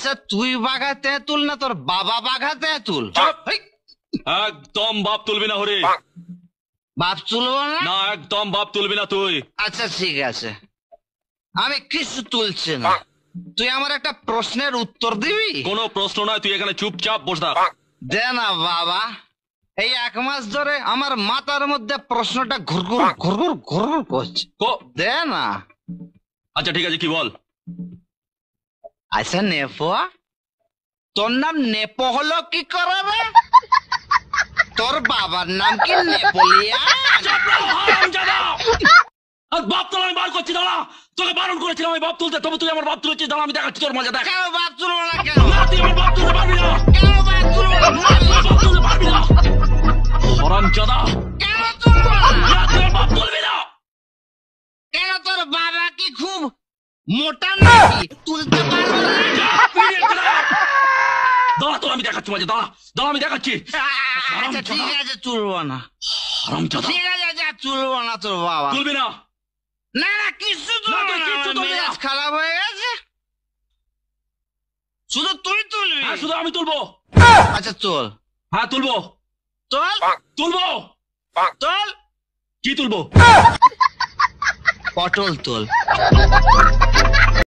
আচ্ছা তুই বাঘা তেঁতুল না তোর বাবা বাঘা তেঁতুল? একদম বাপ তুলবি না হরি। বাপ তুলবো না? না একদম বাপ তুলবি না তুই। আচ্ছা ঠিক আছে, আমি কিছু তুলছি না। তুই আমার একটা প্রশ্নের উত্তর দিবি? কোনো প্রশ্ন নয়, তুই এখানে চুপচাপ বসে থাক। দে না বাবা, এই 1 মাস ধরে আমার মাথার মধ্যে প্রশ্নটা ঘুরঘুর ঘুরঘুর ঘুরঘুর করছে। দে না। আচ্ছা ঠিক আছে, কি বল? আচ্ছা নেপো, তোর নাম নেপো হলো কি করে রে? তোর বাবার নাম কি নেপোলিয়ান? বাপ তোলা আমি বার করছি, দাঁড়া। তোকে বারণ করেছিলাম আমি বাপ তুলতে, তবে তুই আমার বাপ তুলেছিস। দাঁড়া আমি দেখাচ্ছি তোর মজা, দেখ। কেন বাপ তুলবো না? কেন তুই আমার বাপ তুলতে পারবি না? কেন বাপ তুলবো না? বাপ তুলতে পারবি না হারামজাদা। কেন তুলবো না? তুই আমার বাপ তুলবি না। কেন তোর বাবা কি খুব মোটা নাকি? তুলতে পারবো না? দাঁড়া তোর আমি দেখাচ্ছি মজা, দাঁড়া দাঁড়া আমি দেখাচ্ছি। আচ্ছা ঠিক আছে, তুলবো না। হারামজাদা। ঠিক আছে, যা তুলবো না তোর বাবা। তুলবি না? না না কিছু না, তুলবো তুই না, কিচ্ছু আমার তুলবি না। মেজাজ খারাপ হয়ে গেছে। শুধু তুই তুলবি? হ্যাঁ শুধু আমি তুলবো। আচ্ছা চল। হ্যাঁ তুলবো। চল তুলবো। চল। কি তুলবো? পটল তোল।